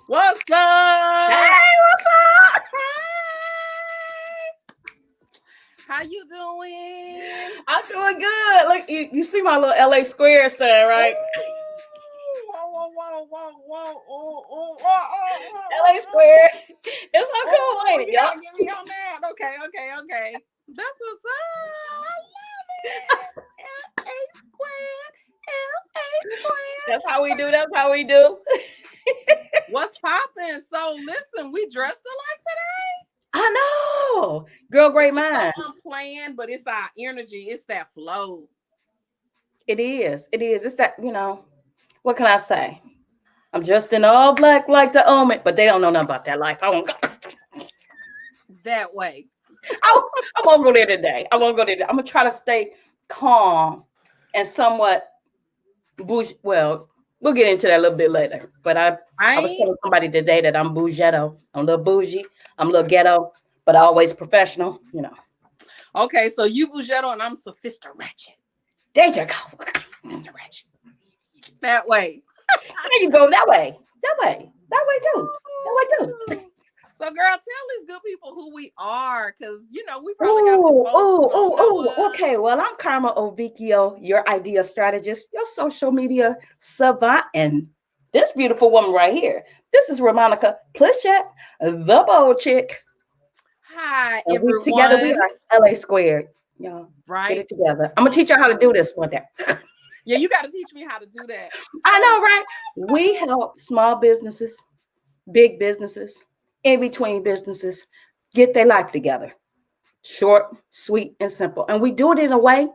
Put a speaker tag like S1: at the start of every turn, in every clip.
S1: What's up?
S2: Hey, what's up?
S1: How you doing?
S2: I'm doing good. Look, you see my little LA Square sign, right? LA Square. It's so cool, ain't it?
S1: You gotta get me on that. Okay. That's what's up. I love it. LA squared. LA squared.
S2: That's how we do.
S1: What's popping? So listen, we dressed alike today.
S2: I know. Girl, great minds.
S1: So unplanned, but it's our energy. It's that flow.
S2: It is. It's that, what can I say? I'm dressed in all black like the omen, but they don't know nothing about that life. I won't go
S1: that way.
S2: I won't go there today. I'm gonna try to stay calm and somewhat bougie. Well, we'll get into that a little bit later. But I was telling somebody today that I'm bougetto. I'm a little bougie. I'm a little ghetto, but always professional.
S1: Okay, so you bougetto and I'm sophisticated.
S2: There you go, Mr. Ratchet.
S1: That way.
S2: There you go. That way too.
S1: So, girl, tell these good people who we are, because we probably got some folks.
S2: Okay. Well, I'm Karma Ovicchio, your idea strategist, your social media savant, and this beautiful woman right here. This is Ramonica Plishette, the bold chick.
S1: Hi,
S2: and
S1: everyone.
S2: Together we are LA Squared. Y'all,
S1: right?
S2: Get it together. I'm gonna teach y'all how to do this one day.
S1: Yeah, you got to teach me how to do that.
S2: I know, right? We help small businesses, big businesses, in between businesses get their life together. Short, sweet, and simple. And we do it in a way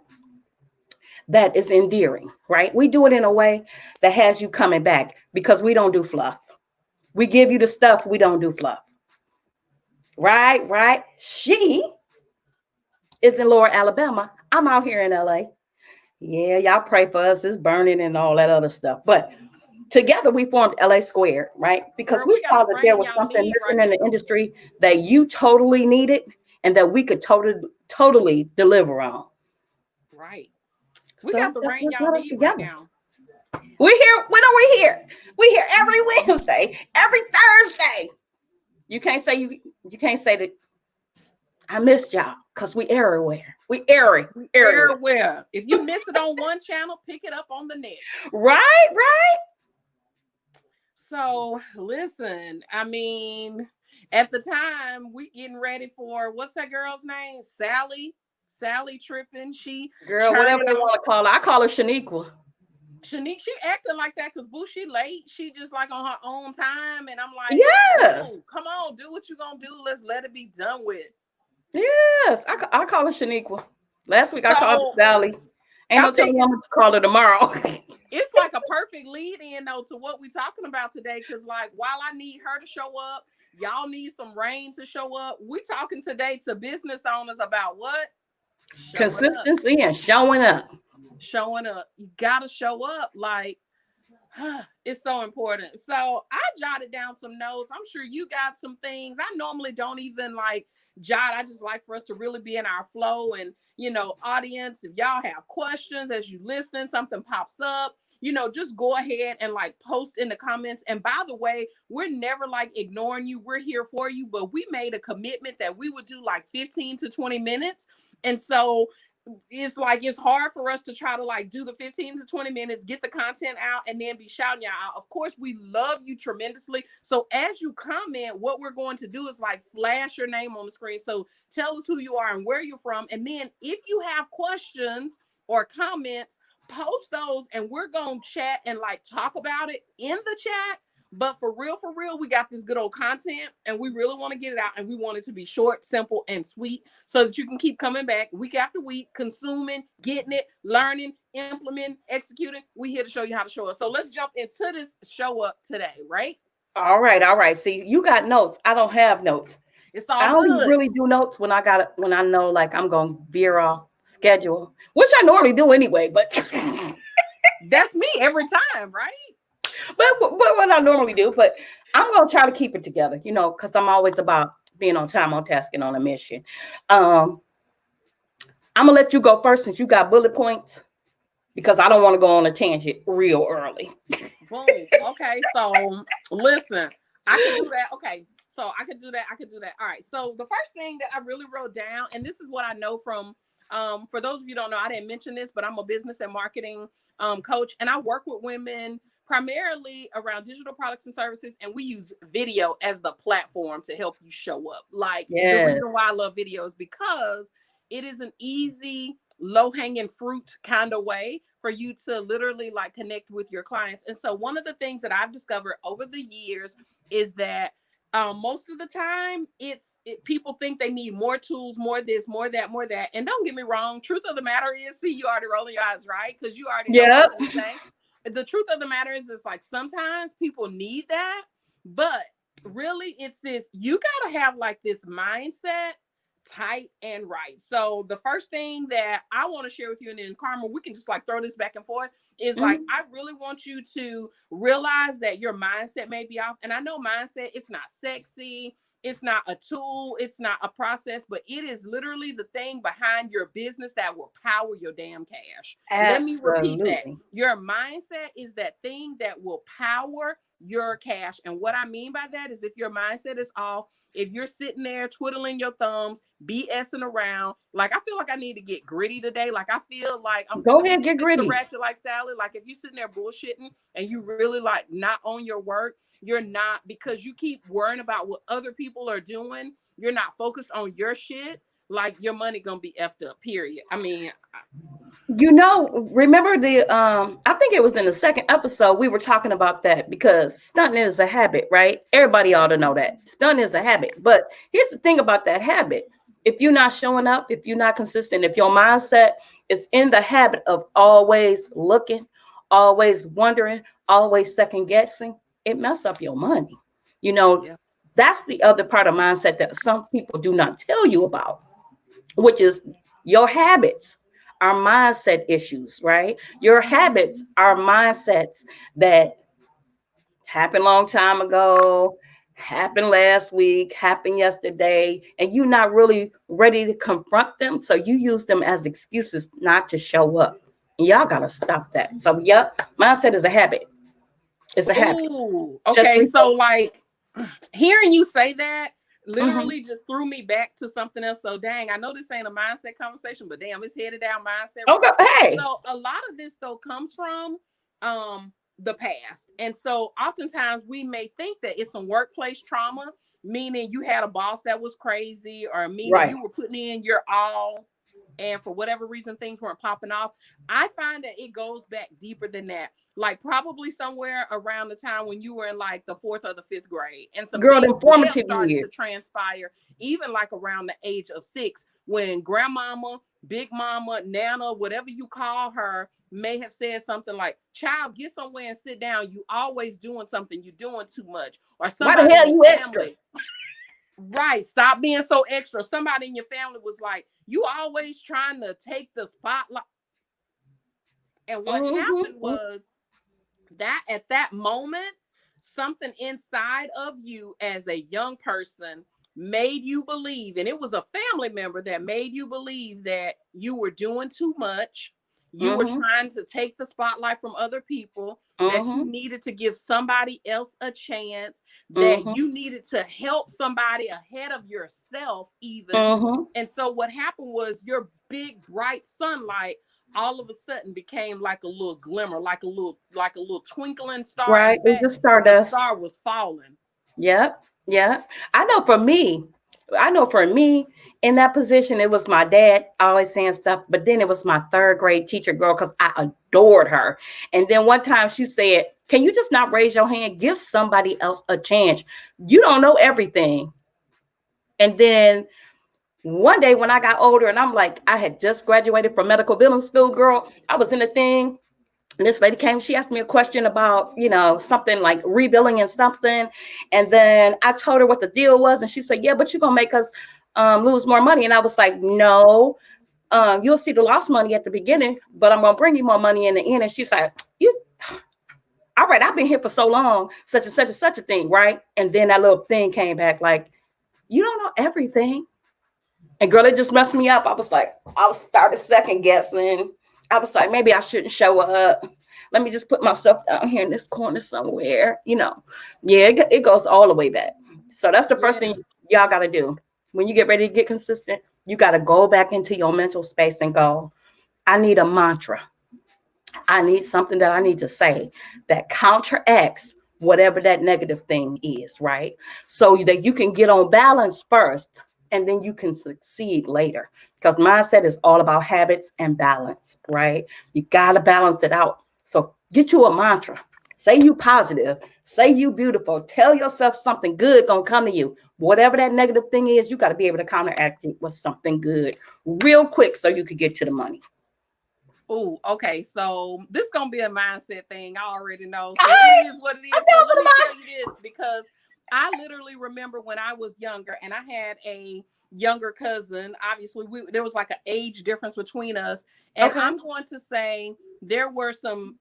S2: that is endearing, right? We do it in a way that has you coming back because we don't do fluff. We give you the stuff, we don't do fluff. Right. She is in Lower Alabama. I'm out here in LA. Yeah, y'all pray for us. It's burning and all that other stuff. But together we formed LA Squared, right? Because we saw that there was something missing in the industry that you totally needed and that we could totally deliver on.
S1: Right. We got the rain y'all need right now.
S2: We're here. When are we here? We're here every Wednesday, every Thursday. You can't say that I missed y'all because we everywhere. We everywhere.
S1: If you miss it on one channel, pick it up on the next.
S2: Right.
S1: So listen, I mean, at the time we getting ready for what's that girl's name? Sally tripping.
S2: Girl, whatever they want to call her. I call her Shaniqua.
S1: Shanique, she acting like that because boo, she late. She just like on her own time, and I'm like,
S2: yes,
S1: come on, do what you gonna do. Let's let it be done with.
S2: Yes, I call her Shaniqua. Last week I called her Sally. Ain't no telling I'm gonna call her tomorrow.
S1: It's like a perfect lead in though to what we're talking about today. Because like while I need her to show up, y'all need some rain to show up. We talking today to business owners about what?
S2: Consistency and showing up.
S1: Showing up. You gotta show up. Like it's so important. So I jotted down some notes. I'm sure you got some things. I normally don't even like jot. I just like for us to really be in our flow. And audience, if y'all have questions as you listening, something pops up, just go ahead and like post in the comments. And by the way, we're never like ignoring you. We're here for you, but we made a commitment that we would do like 15 to 20 minutes. And so it's like it's hard for us to try to like do the 15 to 20 minutes, get the content out, and then be shouting y'all out. Of course, we love you tremendously. So as you comment, what we're going to do is like flash your name on the screen. So tell us who you are and where you're from. And then if you have questions or comments, post those and we're going to chat and like talk about it in the chat. But for real, we got this good old content and we really want to get it out, and we want it to be short, simple, and sweet so that you can keep coming back week after week, consuming, getting it, learning, implementing, executing. We here to show you how to show up. So let's jump into this show up today, right?
S2: All right. See, you got notes. I don't have notes.
S1: It's all
S2: I only really do notes when I know like I'm going to veer off schedule, which I normally do anyway, but
S1: that's me every time, right?
S2: But what I normally do, but I'm going to try to keep it together, because I'm always about being on time, on task, and on a mission. I'm going to let you go first since you got bullet points because I don't want to go on a tangent real early.
S1: Boom. Okay, so listen, I could do that. Okay. So I could do that. I could do that. All right. So the first thing that I really wrote down, and this is what I know from, for those of you who don't know, I didn't mention this, but I'm a business and marketing coach, and I work with women primarily around digital products and services, and we use video as the platform to help you show up. Like the reason why I love video is because it is an easy, low-hanging fruit kind of way for you to literally like connect with your clients. And so one of the things that I've discovered over the years is that most of the time people think they need more tools, more this, more that, more that. And don't get me wrong, truth of the matter is, see, you already rolling your eyes, right? Because you already know what I'm going to say. The truth of the matter is, it's like sometimes people need that, but really it's this, you got to have like this mindset tight and right. So the first thing that I want to share with you, and then Karma, we can just like throw this back and forth, is like, I really want you to realize that your mindset may be off. And I know mindset, it's not sexy, it's not a tool, it's not a process, but it is literally the thing behind your business that will power your damn cash. Let me repeat that. Your mindset is that thing that will power your cash. And what I mean by that is, if your mindset is off, if you're sitting there twiddling your thumbs, BSing around, like I feel like I need to get gritty today. Like I feel like I'm
S2: go ahead, get gritty.
S1: Ratchet like Sally. Like if you're sitting there bullshitting and you really like not on your work, you're not, because you keep worrying about what other people are doing. You're not focused on your shit. Like your money gonna be effed up. Period. I mean,
S2: you know, remember the I think it was in the second episode we were talking about that, because stunting is a habit, right? Everybody ought to know that stunting is a habit. But here's the thing about that habit: if you're not showing up, if you're not consistent, if your mindset is in the habit of always looking, always wondering, always second guessing, it messes up your money. You know, that's the other part of mindset that some people do not tell you about, which is your habits are mindset issues, right? Your habits are mindsets that happened a long time ago, happened last week, happened yesterday, and you're not really ready to confront them. So you use them as excuses not to show up. And y'all got to stop that. So, mindset is a habit. It's a habit.
S1: Okay, so like hearing you say that literally just threw me back to something else. So dang, I know this ain't a mindset conversation, but damn, it's headed down mindset.
S2: Okay, hey.
S1: So a lot of this though comes from the past. And so oftentimes we may think that it's some workplace trauma, meaning you had a boss that was crazy, or meaning you were putting in your all, and for whatever reason things weren't popping off. I find that it goes back deeper than that. Like probably somewhere around the time when you were in like the 4th or the 5th grade, and some things started to transpire, even like around the age of 6, when grandmama, big mama, nana, whatever you call her, may have said something like, "Child, get somewhere and sit down. You always doing something. You're doing too much." Or somebody,
S2: why the hell you extra?
S1: Right, stop being so extra. Somebody in your family was like, "You always trying to take the spotlight." And what happened was that at that moment, something inside of you as a young person made you believe, and it was a family member that made you believe, that you were doing too much. You were trying to take the spotlight from other people, that you needed to give somebody else a chance, that you needed to help somebody ahead of yourself even. And so what happened was your big bright sunlight all of a sudden became like a little glimmer, like a little twinkling star.
S2: Right, it just stardust.
S1: The star was falling.
S2: Yep. I know for me in that position, it was my dad always saying stuff, but then it was my 3rd grade teacher girl, because I adored her. And then one time she said, "Can you just not raise your hand? Give somebody else a chance. You don't know everything." And then one day when I got older, and I'm like, I had just graduated from medical billing school, girl. I was in the thing. And this lady came, she asked me a question about, something like rebilling and something. And then I told her what the deal was. And she said, "Yeah, but you're going to make us lose more money." And I was like, "No, you'll see the lost money at the beginning, but I'm going to bring you more money in the end." And she's like, "All right, I've been here for so long, such and such and such a thing, right?" And then that little thing came back like, "You don't know everything." And girl, it just messed me up. I started second guessing. I was like, maybe I shouldn't show up. Let me just put myself down here in this corner somewhere. Yeah, it goes all the way back. So that's the first thing
S1: Yes.
S2: y'all got to do. When you get ready to get consistent, you got to go back into your mental space and go, I need a mantra. I need something that I need to say that counteracts whatever that negative thing is, right? So that you can get on balance first and then you can succeed later. Because mindset is all about habits and balance, right? You got to balance it out. So get you a mantra. Say you positive. Say you beautiful. Tell yourself something good gonna come to you. Whatever that negative thing is, you got to be able to counteract it with something good real quick so you could get to the money.
S1: Oh, okay. So this gonna be a mindset thing. I already know. So it
S2: I,
S1: is what it
S2: I
S1: is. So
S2: know
S1: let
S2: for
S1: me
S2: the
S1: tell you this, because I literally remember when I was younger and I had a younger cousin. Obviously, there was like an age difference between us. And
S2: okay.
S1: I'm going to say there were some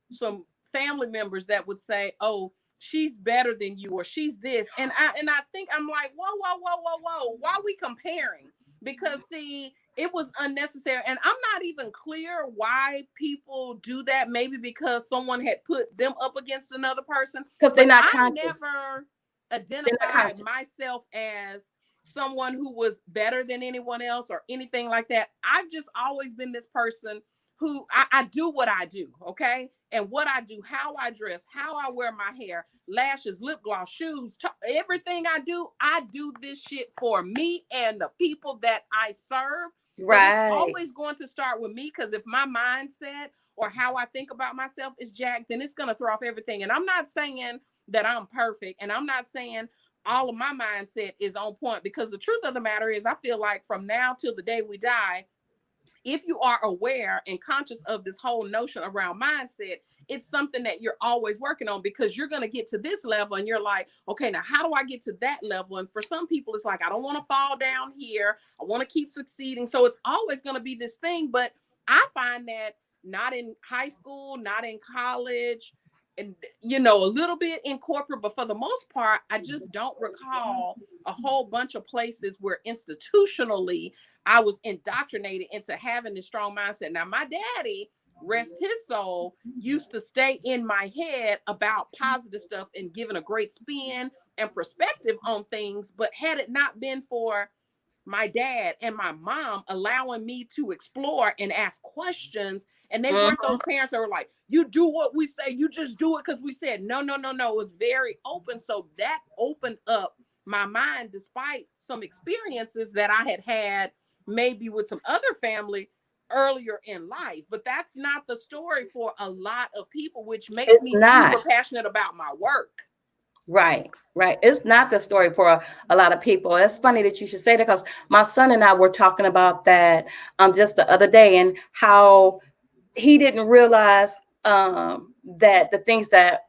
S1: family members that would say, "Oh, she's better than you," or "She's this." And I think I'm like, whoa, whoa, whoa, whoa, whoa. Why are we comparing? Because see, it was unnecessary. And I'm not even clear why people do that. Maybe because someone had put them up against another person.
S2: Because they're
S1: But
S2: not
S1: I
S2: conscious.
S1: never
S2: They're not
S1: identified
S2: conscious.
S1: myself as someone who was better than anyone else or anything like that. I've just always been this person who I do what I do, okay? And what I do, how I dress, how I wear my hair, lashes, lip gloss, shoes, everything I do this shit for me and the people that I serve. But it's
S2: Right.
S1: always going to start with me, because if my mindset or how I think about myself is jacked, then it's going to throw off everything. And I'm not saying that I'm perfect, and I'm not saying all of my mindset is on point, because the truth of the matter is I feel like from now till the day we die, if you are aware and conscious of this whole notion around mindset, it's something that you're always working on, because you're going to get to this level and you're like, okay, now how do I get to that level? And for some people, it's like, I don't want to fall down here. I want to keep succeeding. So it's always going to be this thing. But I find that not in high school, not in college, and a little bit in corporate, but for the most part, I just don't recall a whole bunch of places where institutionally I was indoctrinated into having this strong mindset. Now, my daddy, rest his soul, used to stay in my head about positive stuff and giving a great spin and perspective on things. But had it not been for my dad and my mom allowing me to explore and ask questions, and they weren't
S2: Mhm.
S1: those parents that were like, you do what we say, you just do it because we said. No, no, no, no. It was very open. So that opened up my mind, despite some experiences that I had maybe with some other family earlier in life. But that's not the story for a lot of people, which makes
S2: It's
S1: me
S2: not.
S1: super passionate about my work.
S2: Right, right. It's not the story for a lot of people. It's funny that you should say that, because my son and I were talking about that just the other day, and how he didn't realize that the things that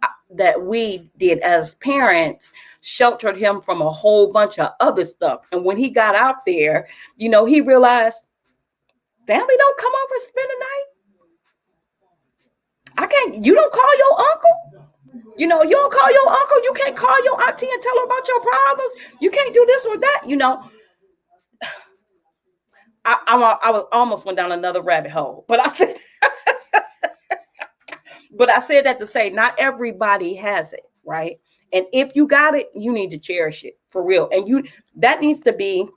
S2: we did as parents sheltered him from a whole bunch of other stuff. And when he got out there, he realized family don't come over and spend the night. I can't. You don't call your uncle. You don't call your uncle. You can't call your auntie and tell her about your problems. You can't do this or that. I was almost went down another rabbit hole, but I said that to say not everybody has it, right? And if you got it, you need to cherish it for real. And that needs to be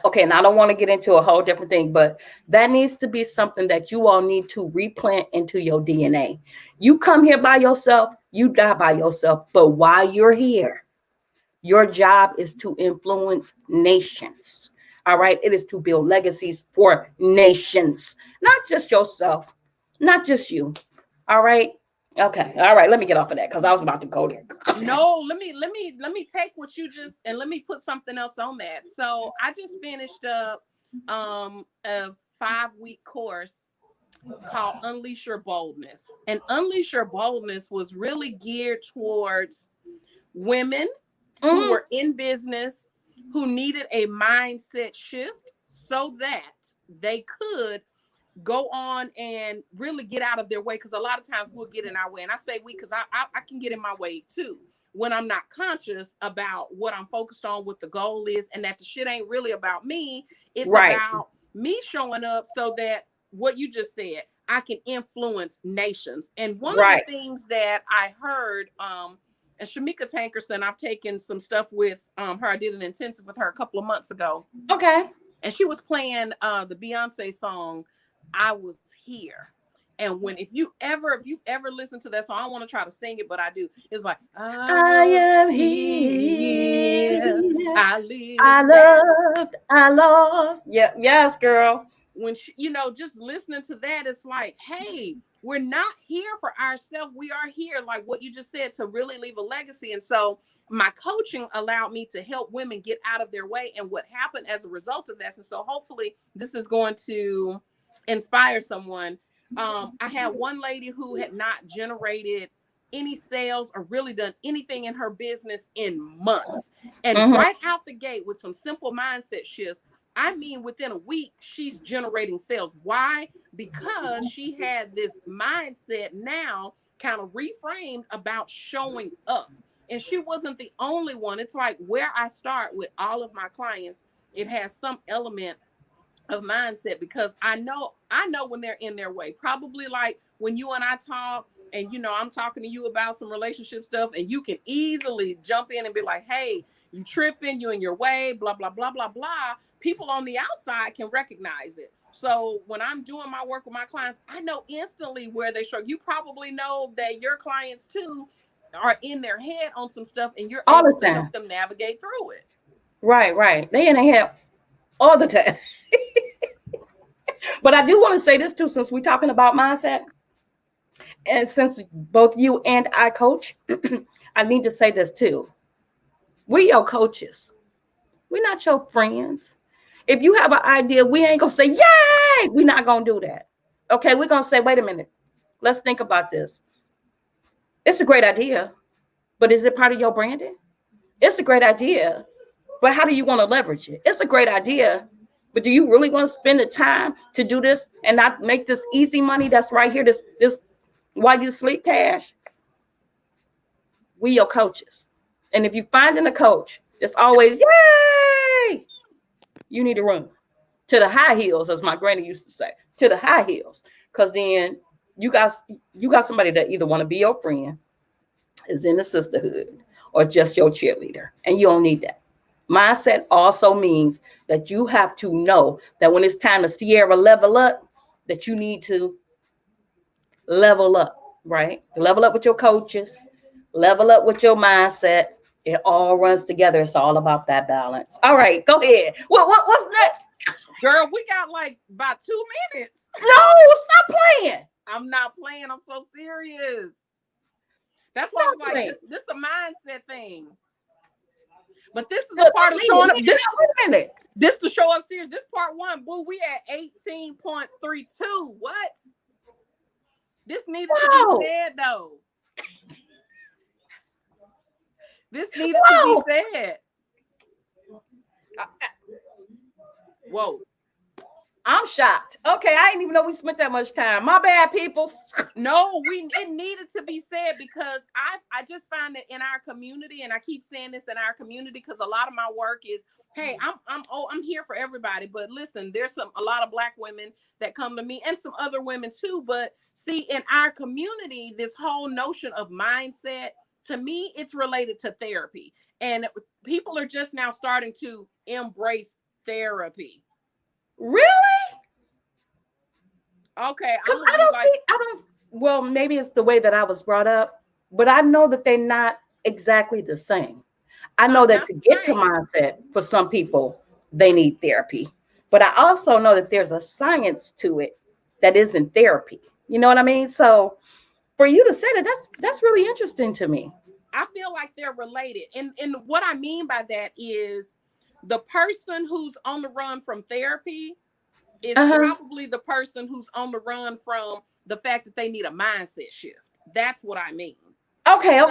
S2: okay. And I don't want to get into a whole different thing, but that needs to be something that you all need to replant into your DNA. You come here by yourself, you die by yourself. But while you're here, your job is to influence nations. All right. It is to build legacies for nations, not just yourself, not just you. All right. Okay. All right. Let me get off of that because I was about to go there.
S1: No, let me take what you just, and let me put something else on that. So I just finished up a 5-week course called Unleash Your Boldness. And Unleash Your Boldness was really geared towards women who
S2: Mhm.
S1: were in business, who needed a mindset shift so that they could go on and really get out of their way. Because a lot of times we'll get in our way. And I say we because I can get in my way too when I'm not conscious about what I'm focused on, what the goal is, and that the shit ain't really about me. It's
S2: Right.
S1: about me showing up so that what you just said, I can influence nations. And one of the
S2: Right.
S1: things that I heard, and Shamika Tankerson, I've taken some stuff with her. I did an intensive with her a couple of months ago.
S2: Okay.
S1: And she was playing the Beyonce song, I Was Here. And if you've ever listened to that song, I don't want to try to sing it, but I do. It's like, I
S2: I
S1: was
S2: am
S1: here,
S2: here.
S1: I
S2: I
S1: lived.
S2: loved, I lost. Yeah, yes, girl.
S1: When she, just listening to that, it's like, hey, we're not here for ourselves. We are here, like what you just said, to really leave a legacy. And so my coaching allowed me to help women get out of their way and what happened as a result of that. And so hopefully this is going to inspire someone. I had one lady who had not generated any sales or really done anything in her business in months. And right out the gate with some simple mindset shifts, I mean, within a week, she's generating sales. Why? Because she had this mindset now kind of reframed about showing up. And she wasn't the only one. It's like where I start with all of my clients, it has some element of mindset, because I know when they're in their way. Probably like when you and I talk, and I'm talking to you about some relationship stuff, and you can easily jump in and be like, hey, you tripping, you in your way, blah blah blah blah blah. People on the outside can recognize it. So when I'm doing my work with my clients, I know instantly where they struggle. You probably know that your clients too are in their head on some stuff, and you're
S2: All
S1: able
S2: the
S1: to
S2: time.
S1: help them navigate through it.
S2: Right. They in their head all the time. But I do want to say this too, since we're talking about mindset, and since both you and I coach, I need to say this too. We your coaches. We're not your friends. If you have an idea, we ain't gonna say, yay! We're not gonna do that. Okay, we're gonna say, wait a minute. Let's think about this. It's a great idea, but is it part of your branding? It's a great idea, but how do you want to leverage it? It's a great idea, but do you really want to spend the time to do this and not make this easy money that's right here, this while you sleep cash? We your coaches. And if you finding a coach that's always, yay, you need to run to the high heels, as my granny used to say, to the high heels. Because then you got somebody that either want to be your friend, is in the sisterhood, or just your cheerleader. And you don't need that. Mindset also means that you have to know that when it's time to Sierra level up, that you need to level up, right? Level up with your coaches, level up with your mindset. It all runs together. It's all about that balance. All right, go ahead. What's next?
S1: Girl, we got like about 2 minutes.
S2: No, stop playing.
S1: I'm not playing. I'm so serious. That's why I was like, this is a mindset thing. But this is the part of showing up. This to show up serious. This part 1. Boo, we at 18.32. What? This needed to be said, though. This needed to be said. Whoa.
S2: I'm shocked. Okay, I didn't even know we spent that much time. My bad, people.
S1: No, it needed to be said, because I just find that in our community, and I keep saying this in our community because a lot of my work is, hey, I'm here for everybody. But listen, there's a lot of Black women that come to me, and some other women too. But see, in our community, this whole notion of mindset, to me, it's related to therapy. And people are just now starting to embrace therapy.
S2: Really?
S1: Okay.
S2: Because I don't, well, maybe it's the way that I was brought up, but I know that they're not exactly the same. I know that to get to mindset, for some people, they need therapy. But I also know that there's a science to it that isn't therapy. You know what I mean? So for you to say that, that's really interesting to me.
S1: I feel like they're related. And what I mean by that is the person who's on the run from therapy is probably the person who's on the run from the fact that they need a mindset shift. That's what I mean.
S2: Okay. I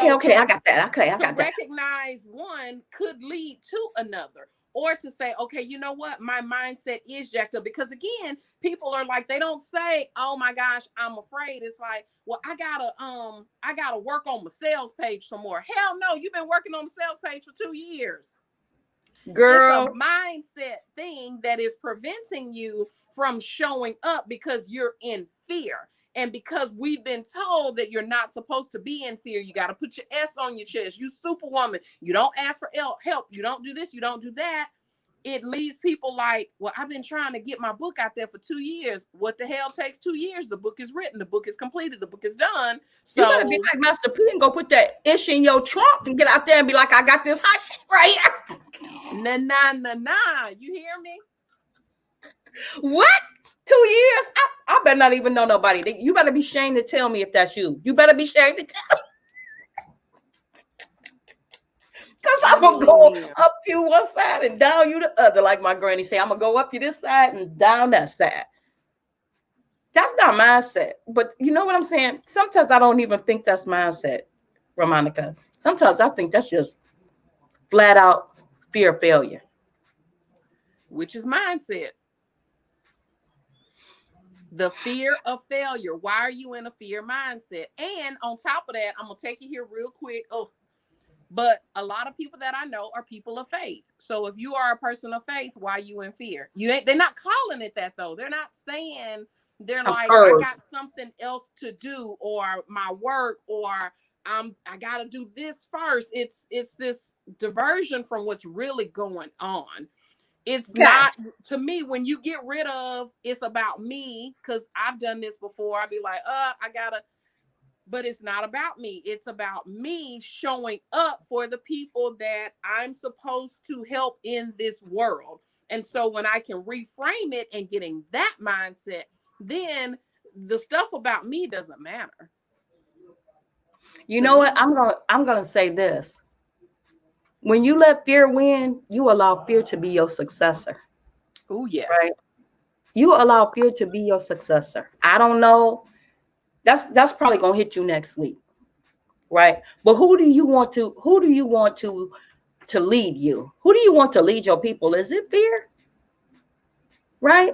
S2: got that. Okay, I got that.
S1: Recognize one could lead to another. Or to say, okay, you know what? My mindset is jacked up. Because again, people are like, they don't say, oh my gosh, I'm afraid. It's like, well, I gotta work on my sales page some more. Hell no, you've been working on the sales page for 2 years.
S2: Girl,
S1: it's a mindset thing that is preventing you from showing up because you're in fear. And because we've been told that you're not supposed to be in fear, you got to put your S on your chest. You superwoman. You don't ask for help. You don't do this. You don't do that. It leaves people like, well, I've been trying to get my book out there for 2 years. What the hell takes 2 years? The book is written. The book is completed. The book is done. So
S2: you better be like Master P and go put that ish in your trunk and get out there and be like, I got this hot shit right here.
S1: Nah. You hear me?
S2: What? 2 years? I better not even know nobody. You better be ashamed to tell me if that's you. You better be ashamed to tell me. Because I'm going to go up you one side and down you the other. Like my granny say, I'm going to go up you this side and down that side. That's not mindset. But you know what I'm saying? Sometimes I don't even think that's mindset, Ramonica. Sometimes I think that's just flat out fear of failure.
S1: Which is mindset. The fear of failure. Why are you in a fear mindset? And on top of that, I'm going to take you here real quick. But a lot of people that I know are people of faith. So if you are a person of faith, why are you in fear? They're not calling it that though. They're not saying, they're like, I got something else to do, or my work, or I got to do this first. It's this diversion from what's really going on. It's not, to me, when you get rid of, it's about me, because I've done this before. I'd be like, but it's not about me. It's about me showing up for the people that I'm supposed to help in this world. And so when I can reframe it and getting that mindset, then the stuff about me doesn't matter.
S2: You know what? I'm gonna say this. When you let fear win, you allow fear to be your successor.
S1: Oh, yeah.
S2: Right? You allow fear to be your successor. I don't know. That's probably gonna hit you next week. Right? But who do you want to lead you? Who do you want to lead your people? Is it fear? Right?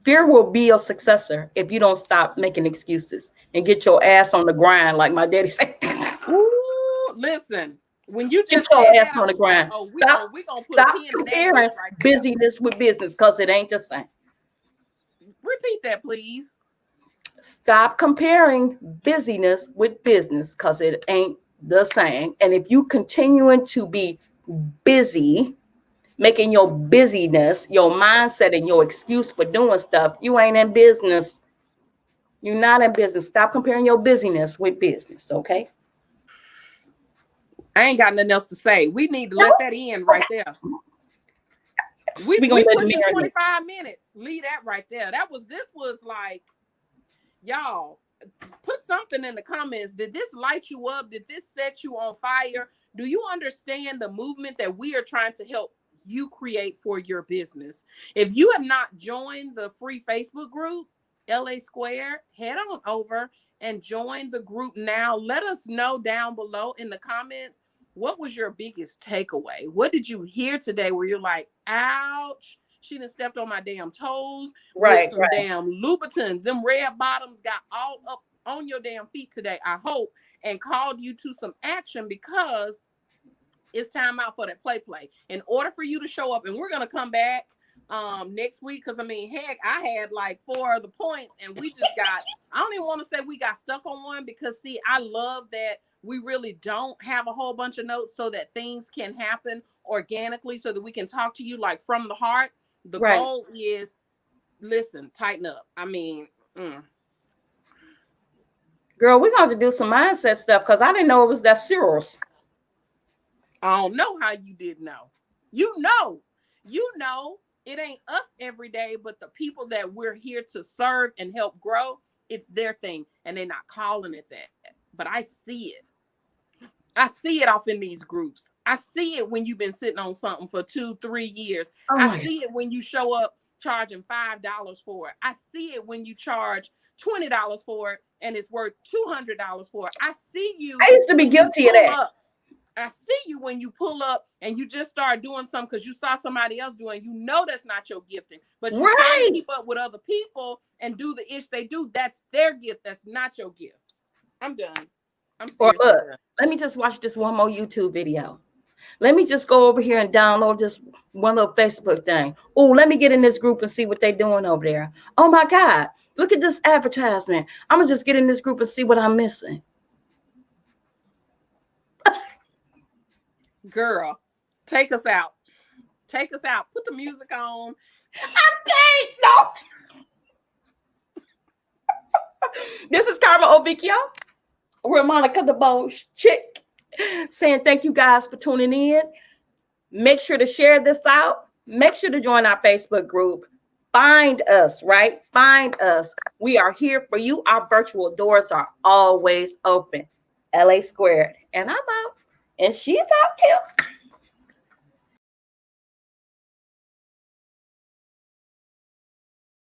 S2: Fear will be your successor if you don't stop making excuses and get your ass on the grind, like my daddy said.
S1: Ooh, listen, when you just
S2: get your ass on the grind,
S1: like, we gonna
S2: stop comparing busyness with business, because it ain't the same.
S1: Repeat that, please.
S2: Stop comparing busyness with business, because it ain't the same. And if you continuing to be busy, making your busyness your mindset and your excuse for doing stuff, you ain't in business. You're not in business. Stop comparing your busyness with business, okay?
S1: I ain't got nothing else to say. We need to let that in right there. We pushing 25 minutes. Leave that right there. This was like, y'all, put something in the comments. Did this light you up? Did this set you on fire? Do you understand the movement that we are trying to help you create for your business? If you have not joined the free Facebook group, LA Square, head on over and join the group now. Let us know down below in the comments, what was your biggest takeaway? What did you hear today where you're like, ouch, she done stepped on my damn toes with some damn Louboutins. Them red bottoms got all up on your damn feet today, I hope, and called you to some action, because it's time out for that play. In order for you to show up, and we're going to come back next week, because I mean, heck, I had like 4 other points, and we just got, I don't even want to say we got stuck on one, because see, I love that we really don't have a whole bunch of notes, so that things can happen organically, so that we can talk to you like from the heart. The goal is, listen, tighten up. I mean,
S2: girl, we're going to do some mindset stuff, because I didn't know it was that serious.
S1: I don't know how you did know. You know, it ain't us every day, but the people that we're here to serve and help grow, it's their thing, and they're not calling it that. But I see it. I see it off in these groups. I see it when you've been sitting on something for 2-3 years. I see it when you show up charging $5 for it. I see it when you charge $20 for it and it's worth $200 for it. I see you.
S2: I used to be guilty of that.
S1: I see you when you pull up and you just start doing something because you saw somebody else doing. You know that's not your gifting, but you try to keep up with other people and do the ish they do. That's their gift. That's not your gift. I'm done. I'm serious.
S2: Let me just watch this one more YouTube video. Let me just go over here and download this one little Facebook thing. Oh, let me get in this group and see what they're doing over there. Oh my God, look at this advertisement. I'm gonna just get in this group and see what I'm missing.
S1: Girl, take us out. Take us out. Put the music on.
S2: I can't. No. This is Karma Ovicchio, Ramonica the Bold Chick, saying thank you guys for tuning in. Make sure to share this out. Make sure to join our Facebook group. Find us, right? Find us. We are here for you. Our virtual doors are always open. LA Squared. And I'm out. And she's out too.